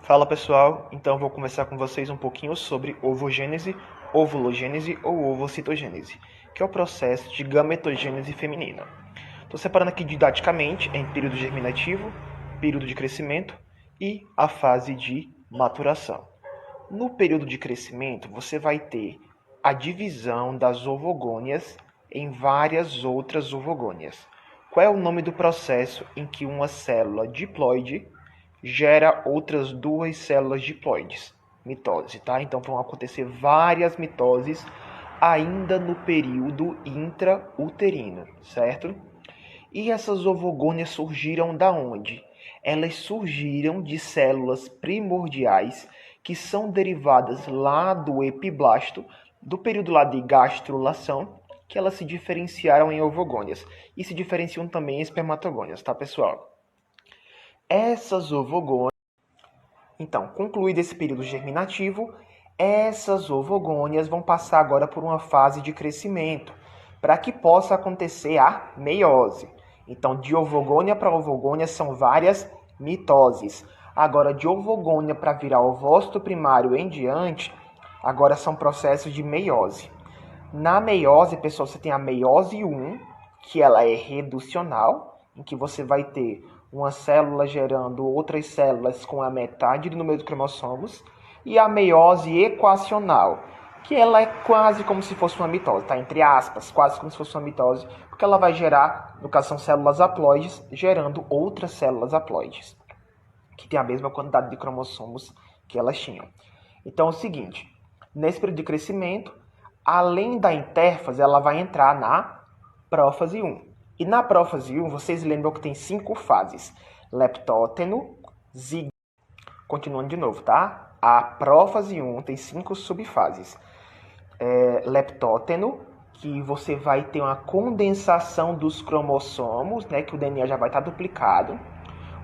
Fala pessoal, então vou conversar com vocês um pouquinho sobre ovogênese, ovulogênese ou ovocitogênese, que é o processo de gametogênese feminina. Estou separando aqui didaticamente em período germinativo, período de crescimento e a fase de maturação. No período de crescimento, você vai ter a divisão das ovogônias em várias outras ovogônias. Qual é o nome do processo em que uma célula diploide gera outras duas células diploides? Mitose, tá? Então vão acontecer várias mitoses ainda no período intrauterino, certo? E essas ovogônias surgiram da onde? Elas surgiram de células primordiais que são derivadas lá do epiblasto, do período lá de gastrulação, que elas se diferenciaram em ovogônias e se diferenciam também em espermatogônias, tá, pessoal? Essas ovogônias, então, concluído esse período germinativo, essas ovogônias vão passar agora por uma fase de crescimento, para que possa acontecer a meiose. Então, de ovogônia para ovogônia são várias mitoses. Agora, de ovogônia para virar ovócito primário em diante, agora são processos de meiose. Na meiose, pessoal, você tem a meiose 1, que ela é reducional, em que você vai ter uma célula gerando outras células com a metade do número de cromossomos, e a meiose equacional, que ela é quase como se fosse uma mitose, tá? Entre aspas, quase como se fosse uma mitose, porque ela vai gerar, no caso são células haploides, gerando outras células haploides, que tem a mesma quantidade de cromossomos que elas tinham. Então é o seguinte, nesse período de crescimento, além da intérfase, ela vai entrar na prófase 1. E na prófase 1, vocês lembram que tem 5 fases. Leptóteno, zigóteno. Continuando de novo, tá? A prófase 1 tem 5 subfases. Leptóteno, que você vai ter uma condensação dos cromossomos, né? Que o DNA já vai estar duplicado.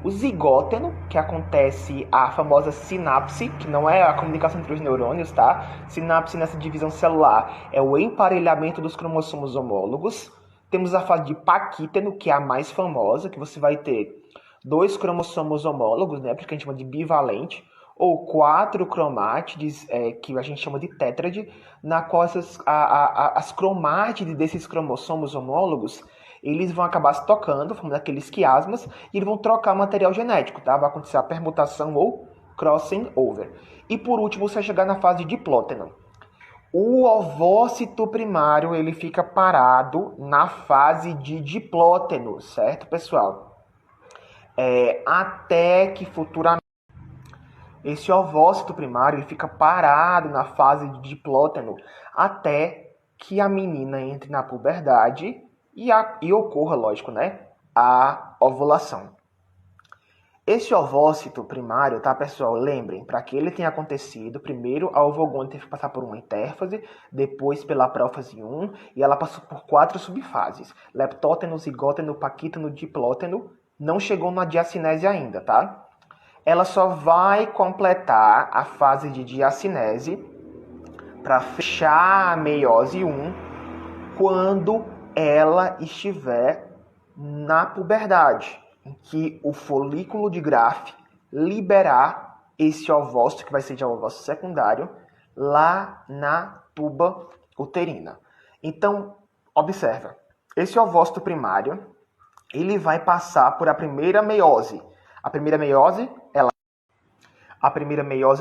O zigóteno, que acontece a famosa sinapse, que não é a comunicação entre os neurônios, tá? Sinapse nessa divisão celular é o emparelhamento dos cromossomos homólogos. Temos a fase de paquíteno, que é a mais famosa, que você vai ter 2 cromossomos homólogos, né? Porque a gente chama de bivalente, ou 4 cromátides, que a gente chama de tétrade, na qual as cromátides desses cromossomos homólogos eles vão acabar se tocando, formando aqueles quiasmas, e eles vão trocar material genético, tá? Vai acontecer a permutação ou crossing over. E por último, você vai chegar na fase de diplóteno. O ovócito primário, ele fica parado na fase de diplóteno, certo, pessoal? Até que futuramente esse ovócito primário ele fica parado na fase de diplóteno até que a menina entre na puberdade e ocorra, lógico, né, a ovulação. Esse ovócito primário, tá, pessoal? Lembrem, para que ele tenha acontecido, primeiro a ovogônia teve que passar por uma intérfase, depois pela prófase 1, e ela passou por 4 subfases. Leptóteno, zigóteno, paquíteno, diplóteno, não chegou na diacinese ainda, tá? Ela só vai completar a fase de diacinese para fechar a meiose 1 quando ela estiver na puberdade, em que o folículo de Graafi liberar esse ovócito, que vai ser de ovócito secundário, lá na tuba uterina. Então, observa, esse ovócito primário, ele vai passar por a primeira meiose. A primeira meiose,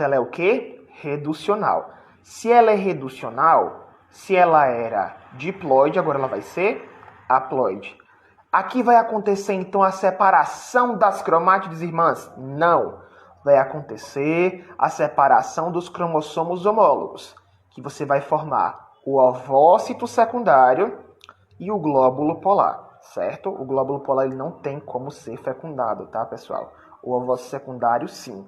ela é o quê? Reducional. Se ela é reducional, se ela era diploide, agora ela vai ser haploide. Aqui vai acontecer, então, a separação das cromátides irmãs? Não. Vai acontecer a separação dos cromossomos homólogos, que você vai formar o ovócito secundário e o glóbulo polar, certo? O glóbulo polar ele não tem como ser fecundado, tá, pessoal? O ovócito secundário, sim.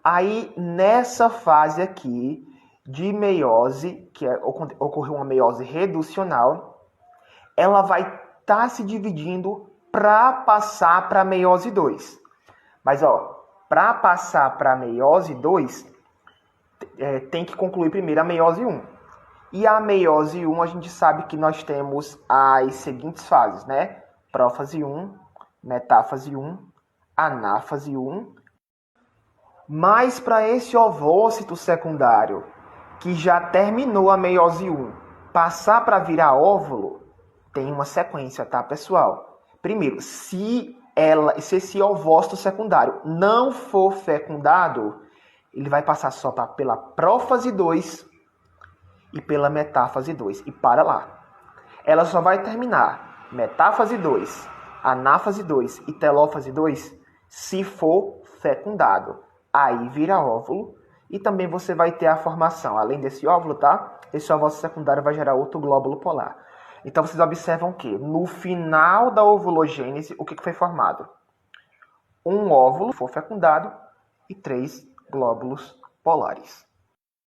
Aí, nessa fase aqui de meiose, que ocorreu uma meiose reducional, ela vai estar se dividindo para passar para a meiose 2. Mas, para passar para a meiose 2, tem que concluir primeiro a meiose 1. E a meiose 1, a gente sabe que nós temos as seguintes fases, né? Prófase 1, metáfase 1, anáfase 1. Mas para esse ovócito secundário, que já terminou a meiose 1, passar para virar óvulo, tem uma sequência, tá, pessoal? Primeiro, se esse ovócito secundário não for fecundado, ele vai passar só pela prófase 2 e pela metáfase 2. E para lá. Ela só vai terminar metáfase 2, anáfase 2 e telófase 2 se for fecundado. Aí vira óvulo e também você vai ter a formação, além desse óvulo, tá? Esse ovócito secundário vai gerar outro glóbulo polar. Então vocês observam que no final da ovulogênese, o que foi formado? Um óvulo foi fecundado e 3 glóbulos polares.